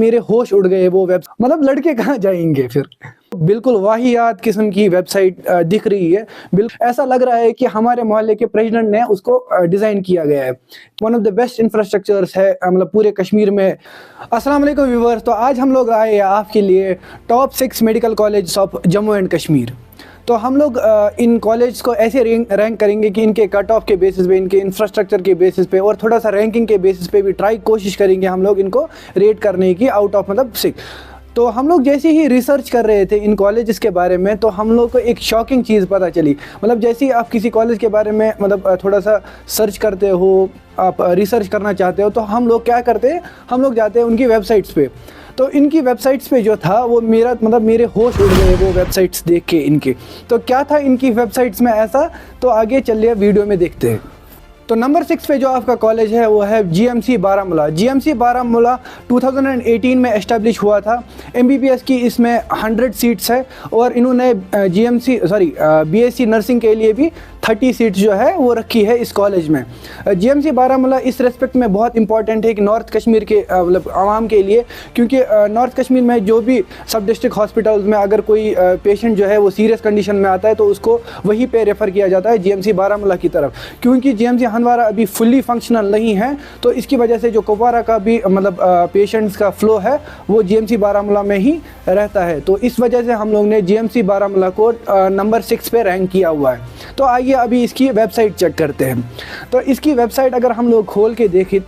मेरे होश उड़ गए। वो वेब मतलब लड़के कहाँ जाएंगे फिर। बिल्कुल वाहियात किस्म की वेबसाइट दिख रही है। बिल्कुल ऐसा लग रहा है कि हमारे मोहल्ले के प्रेसिडेंट ने उसको डिज़ाइन किया गया है। One of the best infrastructures है मतलब पूरे कश्मीर में। अस्सलाम वालेकुम व्यूअर्स, तो आज हम लोग आए हैं आपके लिए top 6 medical college of Jammu and Kashmir. तो हम लोग इन कॉलेज को ऐसे रैंक करेंगे कि इनके कट ऑफ के बेसिस पे, इनके इंफ्रास्ट्रक्चर के बेसिस पे और थोड़ा सा रैंकिंग के बेसिस पे भी कोशिश करेंगे हम लोग इनको रेट करने की आउट ऑफ मतलब 6। तो हम लोग जैसे ही रिसर्च कर रहे थे इन कॉलेजेस के बारे में, तो हम लोग को एक शॉकिंग चीज़ पता चली। मतलब जैसे ही आप किसी कॉलेज के बारे में मतलब थोड़ा सा सर्च करते हो, आप रिसर्च करना चाहते हो, तो हम लोग क्या करते हैं, हम लोग जाते हैं उनकी वेबसाइट्स पे। तो इनकी वेबसाइट्स पे जो था वो मेरे होश उड़ गए वो वेबसाइट्स देख के इनके। तो क्या था इनकी वेबसाइट्स में ऐसा, तो आगे चलिए वीडियो में देखते हैं। तो नंबर 6 पे जो आपका कॉलेज है वो है जीएमसी बारामूला। जीएमसी बारामूला 2018 में एस्टेब्लिश हुआ था। एमबीबीएस की इसमें 100 सीट्स है और इन्होंने बीएससी नर्सिंग के लिए भी 30 सीट्स जो है वो रखी है इस कॉलेज में। जीएमसी बारामूला इस रेस्पेक्ट में बहुत इंपॉर्टेंट है कि नॉर्थ कश्मीर के मतलब आवाम के लिए, क्योंकि नॉर्थ कश्मीर में जो भी सब डिस्ट्रिक्ट हॉस्पिटल्स में अगर कोई पेशेंट जो है वो सीरियस कंडीशन में आता है तो उसको वहीं पे रेफ़र किया जाता है जीएमसी बारामूला की तरफ। क्योंकि जीएमसी हंदवारा अभी फुल्ली फंक्शनल नहीं है, तो इसकी वजह से जो कुपवारा का भी मतलब पेशेंट्स का फ्लो है वो जीएमसी बारामूला में ही रहता है। तो इस वजह से हम लोग ने जीएमसी बारामूला को नंबर 6 पे रैंक किया हुआ है। तो आइए अभी इसकी वेबसाइट चेक करते हैं। तो इसकी वेबसाइट अगर हम लोग खोल के देखें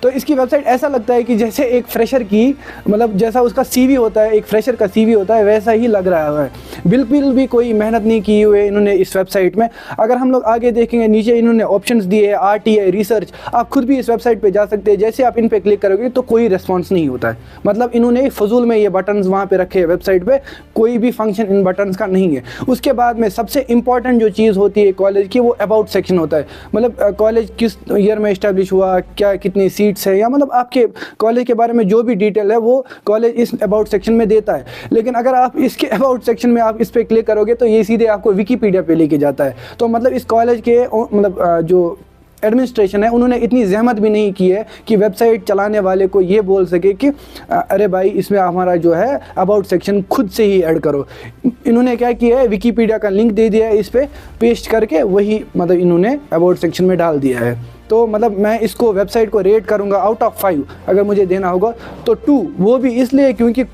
तो इसकी वेबसाइट ऐसा लगता है कि जैसे एक फ्रेशर की मतलब जैसा उसका सीवी होता है, एक फ्रेशर का सीवी होता है, वैसा ही लग रहा है। बिल्कुल भी कोई मेहनत नहीं की हुई इन्होंने इस वेबसाइट में। अगर हम लोग आगे देखेंगे नीचे इन्होंने ऑप्शंस दिए हैं, आरटीआई, रिसर्च। आप खुद भी इस वेबसाइट पे जा सकते हैं। जैसे आप इन पे क्लिक करोगे तो कोई रिस्पॉन्स नहीं होता है। मतलब इन्होंने फजूल में ये बटन्स वहाँ पे रखे हैं वेबसाइट पे, कोई भी फंक्शन इन बटन्स का नहीं है। उसके बाद में सबसे इंपॉर्टेंट जो चीज़ होती है कॉलेज की, वो अबाउट सेक्शन होता है। मतलब कॉलेज किस ईयर में इस्टेब्लिश हुआ, क्या कितनी सीट्स है, या मतलब आपके कॉलेज के बारे में जो भी डिटेल है वो कॉलेज इस अबाउट सेक्शन में देता है। लेकिन अगर आप इसके अबाउट सेक्शन में आप इस पर क्लिक करोगे तो ये सीधे आपको विकीपीडिया पे लेके जाता है। तो मतलब इस कॉलेज के मतलब जो एडमिनिस्ट्रेशन है उन्होंने इतनी जहमत भी नहीं की है कि वेबसाइट चलाने वाले को ये बोल सके कि अरे भाई इसमें हमारा जो है अबाउट सेक्शन खुद से ही ऐड करो। इन्होंने क्या किया है, विकीपीडिया का लिंक दे दिया है, इस पर पेस्ट करके वही मतलब इन्होंने अबाउट सेक्शन में डाल दिया है। तो मतलब मैं इसको वेबसाइट को रेट करूँगा आउट ऑफ 5 अगर मुझे देना होगा तो 2। वो भी इसलिए क्योंकि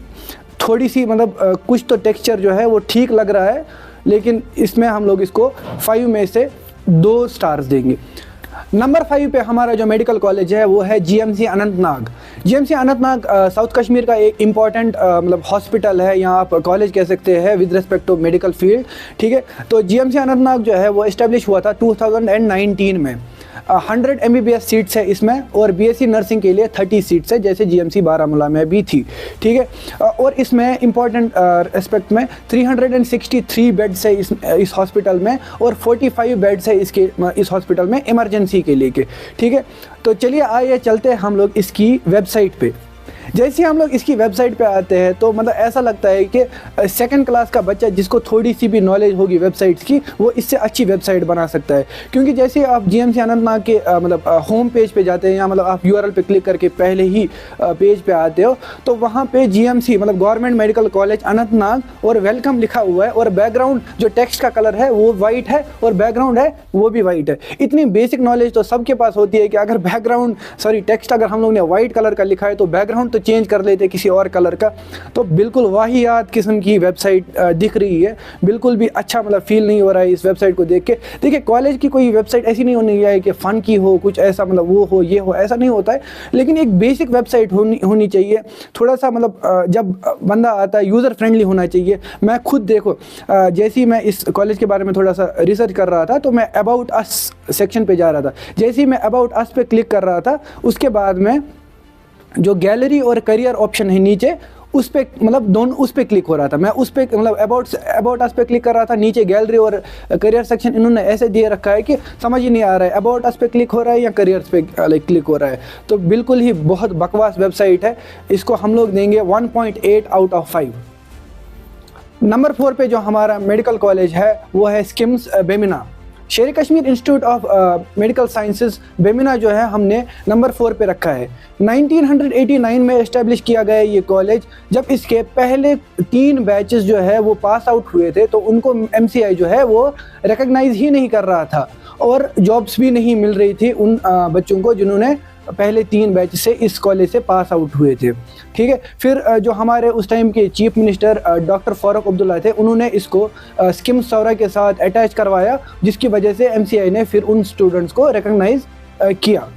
थोड़ी सी मतलब कुछ तो टेक्सचर जो है वो ठीक लग रहा है, लेकिन इसमें हम लोग इसको 5 में से 2 स्टार्स देंगे। नंबर 5 पे हमारा जो मेडिकल कॉलेज है वो है GMC Anantnag. GMC Anantnag south Kashmir का एक इम्पॉर्टेंट मतलब हॉस्पिटल है, यहाँ आप कॉलेज कह सकते हैं with respect to medical field. ठीक है, तो जीएमसी अनंतनाग जो है वो इस्टेब्लिश हुआ था 2019 में। 100 एमबीबीएस सीट्स है इसमें और बीएससी नर्सिंग के लिए 30 सीट्स है, जैसे जीएमसी बारामूला में भी थी। ठीक है, और इसमें इंपॉर्टेंट एस्पेक्ट में 363 बेड्स है इस हॉस्पिटल में और 45 बेड्स है इस हॉस्पिटल में इमरजेंसी के लिए। ठीक है, तो चलिए आइए चलते हैं हम लोग इसकी वेबसाइट पे। जैसे हम लोग इसकी वेबसाइट पे आते हैं तो मतलब ऐसा लगता है कि सेकंड क्लास का बच्चा जिसको थोड़ी सी भी नॉलेज होगी वेबसाइट्स की वो इससे अच्छी वेबसाइट बना सकता है। क्योंकि जैसे आप जीएमसी अनंतनाग के मतलब होम पेज पे जाते हैं या मतलब आप यूआरएल पे क्लिक करके पहले ही पेज पे आते हो तो वहाँ पे जीएमसी मतलब गवर्नमेंट मेडिकल कॉलेज अनंतनाग और वेलकम लिखा हुआ है और बैकग्राउंड जो टेक्स्ट का कलर है वो वाइट है और बैकग्राउंड है वो भी वाइट है। इतनी बेसिक नॉलेज तो सबके पास होती है कि अगर टेक्स्ट अगर हम लोग ने वाइट कलर का लिखा है तो बैकग्राउंड तो चेंज कर लेते किसी और कलर का। तो बिल्कुल वाहियात किस्म की वेबसाइट दिख रही है। बिल्कुल भी अच्छा मतलब फील नहीं हो रहा है इस वेबसाइट को देख के। देखिए कॉलेज की कोई वेबसाइट ऐसी नहीं होनी चाहिए कि फ़न की हो, कुछ ऐसा मतलब वो हो ये हो, ऐसा नहीं होता है। लेकिन एक बेसिक वेबसाइट होनी चाहिए। थोड़ा सा मतलब जब बंदा आता है यूज़र फ्रेंडली होना चाहिए। मैं खुद देखो जैसे ही मैं इस कॉलेज के बारे में थोड़ा सा रिसर्च कर रहा था तो मैं अबाउट अस सेक्शन पे जा रहा था। जैसे ही मैं अबाउट अस पे क्लिक कर रहा था उसके बाद में जो गैलरी और करियर ऑप्शन है नीचे उस पे मतलब दोनों उस पे क्लिक हो रहा था। मैं उस पे मतलब अबाउट अस पे क्लिक कर रहा था, नीचे गैलरी और करियर सेक्शन इन्होंने ऐसे दिए रखा है कि समझ ही नहीं आ रहा है अबाउट अस पे क्लिक हो रहा है या करियर्स पे क्लिक हो रहा है। तो बिल्कुल ही बहुत बकवास वेबसाइट है। इसको हम लोग देंगे 1.8 आउट ऑफ 5। नंबर 4 पे जो हमारा मेडिकल कॉलेज है वो है स्किम्स बेमिना। शेर Kashmir institute of medical sciences Bemina जो है हमने नंबर 4 पे रखा है। 1989 में इस्टेब्लिश किया गया ये कॉलेज। जब इसके पहले 3 बैचेस जो है वो पास आउट हुए थे तो उनको MCI जो है वो रिकग्नाइज ही नहीं कर रहा था और जॉब्स भी नहीं मिल रही थी उन बच्चों को जिन्होंने पहले 3 बैच से इस कॉलेज से पास आउट हुए थे। ठीक है, फिर जो हमारे उस टाइम के chief minister doctor Farooq Abdullah थे, उन्होंने इसको स्किम्स सौरा के साथ अटैच करवाया, जिसकी वजह से MCI ने फिर उन स्टूडेंट्स को रिकग्नाइज किया।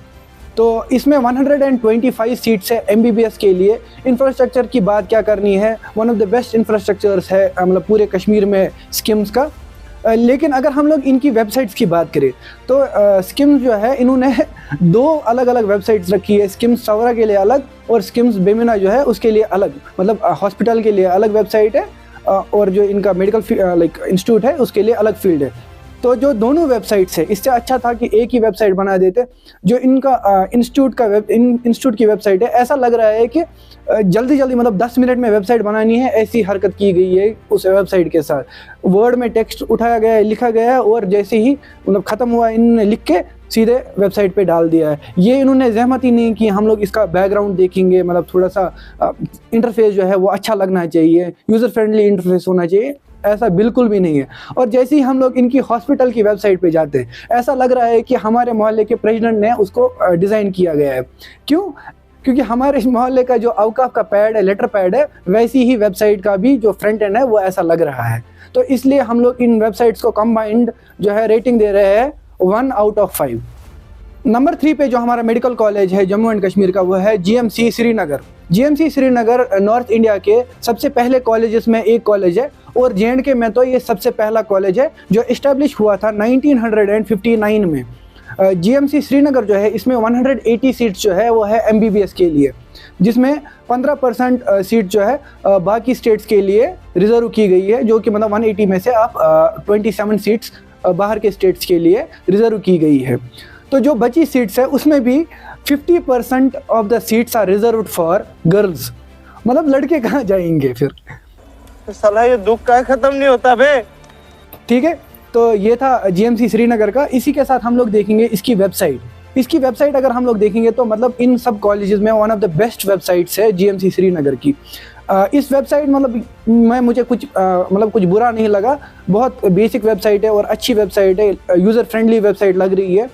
तो इसमें 125 सीट्स है MBBS के लिए। इंफ्रास्ट्रक्चर की बात क्या करनी है, one of the best infrastructures है मतलब पूरे कश्मीर में स्किम्स का। लेकिन अगर हम लोग इनकी वेबसाइट्स की बात करें तो स्किम्स जो है इन्होंने 2 अलग अलग वेबसाइट्स रखी है, स्किम्स सौरा के लिए अलग और स्किम्स बेमिना जो है उसके लिए अलग, मतलब हॉस्पिटल के लिए अलग वेबसाइट है और जो इनका मेडिकल इंस्टीट्यूट है उसके लिए अलग फील्ड है। तो जो दोनों वेबसाइट्स है, इससे अच्छा था कि एक ही वेबसाइट बना देते। जो इनका इंस्टीट्यूट की वेबसाइट है, ऐसा लग रहा है कि जल्दी मतलब 10 मिनट में वेबसाइट बनानी है, ऐसी हरकत की गई है उस वेबसाइट के साथ। वर्ड में टेक्स्ट उठाया गया है, लिखा गया है और जैसे ही मतलब ख़त्म हुआ इन्होंने लिख के सीधे वेबसाइट पे डाल दिया है। ये इन्होंने जहमत ही नहीं कि हम लोग इसका बैकग्राउंड देखेंगे, मतलब थोड़ा सा इंटरफेस जो है वो अच्छा लगना चाहिए, यूज़र फ्रेंडली इंटरफेस होना चाहिए, ऐसा बिल्कुल भी नहीं है। और जैसे ही हम लोग इनकी हॉस्पिटल की वेबसाइट पे जाते हैं, ऐसा लग रहा है कि हमारे मोहल्ले के प्रेसिडेंट ने उसको डिज़ाइन किया गया है। क्यों? क्योंकि हमारे मोहल्ले का जो औकाफ का पैड है, लेटर पैड है, वैसी ही वेबसाइट का भी जो फ्रंट एंड है वो ऐसा लग रहा है। तो इसलिए हम लोग इन वेबसाइट्स को कंबाइंड जो है रेटिंग दे रहे हैं 1 आउट ऑफ 5। नंबर 3 पे जो हमारा मेडिकल कॉलेज है जम्मू एंड कश्मीर का, वो है GMC Srinagar. GMC Srinagar north India के सबसे पहले कॉलेजेस में एक कॉलेज है और J&K में तो ये सबसे पहला कॉलेज है जो इस्टेब्लिश हुआ था 1959 में। GMC श्रीनगर जो है इसमें 180 सीट्स जो है वो है MBBS के लिए, जिसमें 15% सीट जो है बाकी स्टेट्स के लिए रिजर्व की गई है, जो कि मतलब 180 में से आप 27 सीट्स बाहर के स्टेट्स के लिए रिजर्व की गई है। तो जो बची सीट्स है उसमें भी 50% of the seats are reserved for girls. मतलब लड़के कहाँ जाएंगे फिर? साला ये दुख का खत्म नहीं होता बे। ठीक है, तो ये था GMC श्रीनगर का। इसी के साथ हम लोग देखेंगे इसकी वेबसाइट अगर हम लोग देखेंगे तो मतलब इन सब कॉलेजेस में one of the best websites है GMC श्रीनगर की। इस वेबसाइट मतलब मुझे कुछ बुरा नहीं लगा, बहुत बेसिक वेबसाइट है और अच्छी वेबसाइट है, यूज़र फ्रेंडली वेबसाइट लग रही है।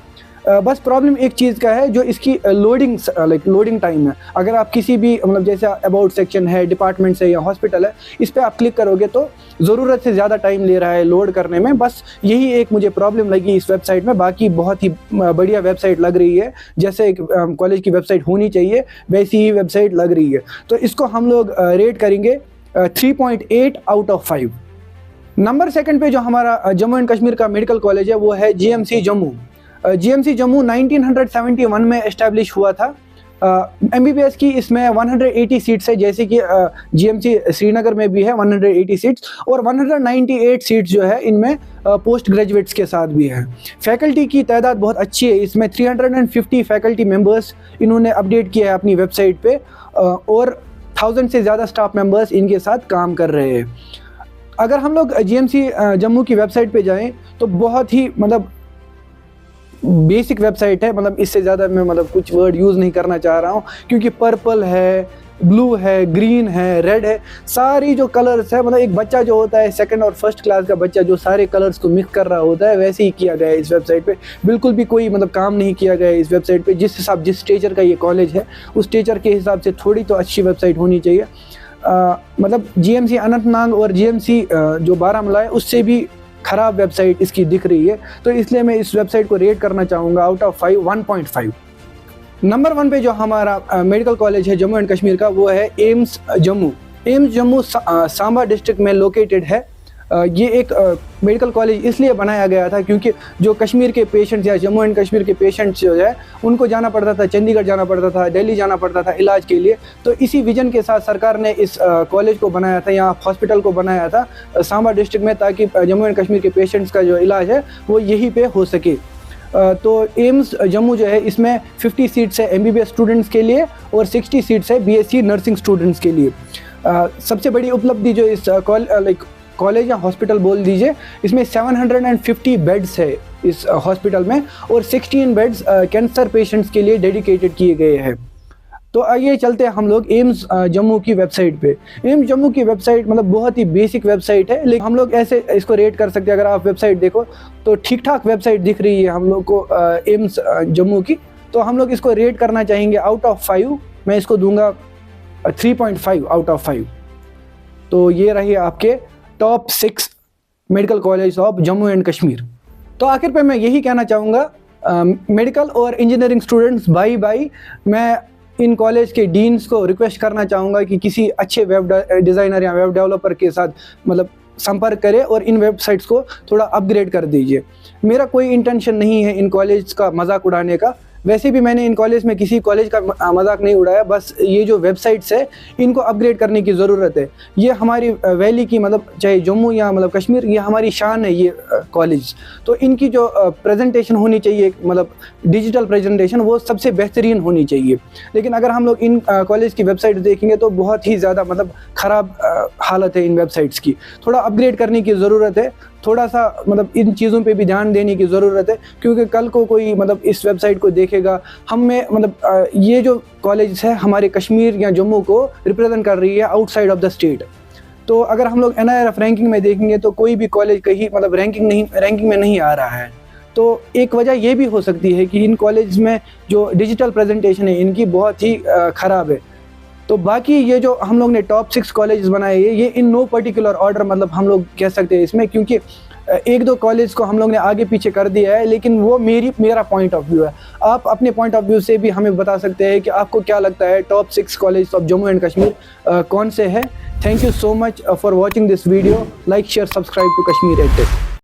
बस प्रॉब्लम एक चीज़ का है जो इसकी लोडिंग टाइम है। अगर आप किसी भी मतलब जैसे अबाउट सेक्शन है, डिपार्टमेंट है या हॉस्पिटल है, इस पर आप क्लिक करोगे तो ज़रूरत से ज़्यादा टाइम ले रहा है लोड करने में। बस यही एक मुझे प्रॉब्लम लगी इस वेबसाइट में। बाकी बहुत ही बढ़िया वेबसाइट लग रही है, जैसे एक कॉलेज की वेबसाइट होनी चाहिए वैसी ही वेबसाइट लग रही है। तो इसको हम लोग रेट करेंगे 3.8 आउट ऑफ 5। नंबर 2 पे जो हमारा जम्मू एंड कश्मीर का मेडिकल कॉलेज है वो है GMC जम्मू। GMC जम्मू 1971 में इस्टेब्लिश हुआ था। MBBS की इसमें 180 सीट्स है, जैसे कि GMC श्रीनगर में भी है 180 सीट्स, और 198 सीट्स जो है इनमें पोस्ट ग्रेजुएट्स के साथ भी है। फैकल्टी की तादाद बहुत अच्छी है, इसमें 350 फैकल्टी मेंबर्स इन्होंने अपडेट किया है अपनी वेबसाइट पे, और 1000 से ज़्यादा स्टाफ मेंबर्स इनके साथ काम कर रहे हैं। अगर हम लोग GMC जम्मू की वेबसाइट पे जाएँ तो बहुत ही मतलब बेसिक वेबसाइट है, मतलब इससे ज़्यादा मैं कुछ वर्ड यूज़ नहीं करना चाह रहा हूँ, क्योंकि पर्पल है, ब्लू है, ग्रीन है, रेड है, सारी जो कलर्स है, मतलब एक बच्चा जो होता है 2nd और 1st क्लास का बच्चा जो सारे कलर्स को मिक्स कर रहा होता है, वैसे ही किया गया है इस वेबसाइट पे। बिल्कुल भी कोई काम नहीं किया गया है इस वेबसाइट पे। जिस टीचर का ये कॉलेज है उस टीचर के हिसाब से थोड़ी तो अच्छी वेबसाइट होनी चाहिए। GMC अनंतनाग और GMC जो बारामूला है उससे भी ख़राब वेबसाइट इसकी दिख रही है, तो इसलिए मैं इस वेबसाइट को रेट करना चाहूँगा आउट ऑफ 5 1.5। नंबर 1 पे जो हमारा मेडिकल कॉलेज है जम्मू एंड कश्मीर का वो है एम्स जम्मू सांबा डिस्ट्रिक्ट में लोकेटेड है। ये एक मेडिकल कॉलेज इसलिए बनाया गया था क्योंकि जो कश्मीर के पेशेंट्स या जम्मू एंड कश्मीर के पेशेंट्स जो है उनको जाना पड़ता था, चंडीगढ़ जाना पड़ता था, दिल्ली जाना पड़ता था इलाज के लिए। तो इसी विजन के साथ सरकार ने इस कॉलेज को बनाया था, यहाँ हॉस्पिटल को बनाया था सांबा डिस्ट्रिक्ट में, ताकि जम्मू एंड कश्मीर के पेशेंट्स का जो इलाज है वो यहीं पे हो सके। तो एम्स जम्मू जो है इसमें 50 सीट्स है MBBS स्टूडेंट्स के लिए और 60 सीट्स है BSc नर्सिंग स्टूडेंट्स के लिए। सबसे बड़ी उपलब्धि जो इस कॉलेज या हॉस्पिटल बोल दीजिए, इसमें 750 बेड्स है इस हॉस्पिटल में, और 16 बेड्स कैंसर पेशेंट्स के लिए डेडिकेटेड किए गए हैं। तो आइए चलते हैं हम लोग एम्स जम्मू की वेबसाइट पे। एम्स जम्मू की वेबसाइट मतलब बहुत ही बेसिक वेबसाइट है, लेकिन हम लोग ऐसे इसको रेट कर सकते हैं। अगर आप वेबसाइट देखो तो ठीक ठाक वेबसाइट दिख रही है हम लोग को एम्स जम्मू की। तो हम लोग इसको रेट करना चाहेंगे आउट ऑफ 5। मैं इसको दूंगा 3.5 आउट ऑफ 5। तो ये रही आपके top 6 medical college of Jammu and Kashmir. तो आखिर पे मैं यही कहना चाहूँगा, मेडिकल और इंजीनियरिंग स्टूडेंट्स भाई मैं इन कॉलेज के डीन्स को रिक्वेस्ट करना चाहूँगा कि किसी अच्छे वेब डिज़ाइनर या वेब डेवलपर के साथ मतलब संपर्क करें और इन वेबसाइट्स को थोड़ा अपग्रेड कर दीजिए। मेरा कोई इंटेंशन नहीं है इन कॉलेज का मजाक उड़ाने का, वैसे भी मैंने इन कॉलेज में किसी कॉलेज का मजाक नहीं उड़ाया, बस ये जो वेबसाइट्स है इनको अपग्रेड करने की ज़रूरत है। ये हमारी वैली की मतलब चाहे जम्मू या मतलब कश्मीर, ये हमारी शान है ये कॉलेज। तो इनकी जो प्रेजेंटेशन होनी चाहिए मतलब डिजिटल प्रेजेंटेशन, वो सबसे बेहतरीन होनी चाहिए। लेकिन अगर हम लोग इन कॉलेज की वेबसाइट देखेंगे तो बहुत ही ज़्यादा मतलब ख़राब हालत है इन वेबसाइट्स की। थोड़ा अपग्रेड करने की ज़रूरत है, थोड़ा सा मतलब इन चीज़ों पे भी ध्यान देने की ज़रूरत है, क्योंकि कल को कोई मतलब इस वेबसाइट को देखेगा, हमें मतलब ये जो कॉलेज है हमारे कश्मीर या जम्मू को रिप्रेजेंट कर रही है आउटसाइड ऑफ द स्टेट। तो अगर हम लोग NIRF रैंकिंग में देखेंगे तो कोई भी कॉलेज कहीं मतलब रैंकिंग में नहीं आ रहा है। तो एक वजह ये भी हो सकती है कि इन कॉलेज में जो डिजिटल प्रेजेंटेशन है इनकी बहुत ही ख़राब है। तो बाकी ये जो हम लोग ने टॉप 6 कॉलेज बनाए हैं, ये इन नो पर्टिकुलर ऑर्डर मतलब हम लोग कह सकते हैं इसमें, क्योंकि एक दो कॉलेज को हम लोग ने आगे पीछे कर दिया है, लेकिन वो मेरा पॉइंट ऑफ व्यू है। आप अपने पॉइंट ऑफ व्यू से भी हमें बता सकते हैं कि आपको क्या लगता है top 6 college of Jammu and Kashmir कौन से है। Thank you so much for watching this video. Like share subscribe to Kashmir edtech.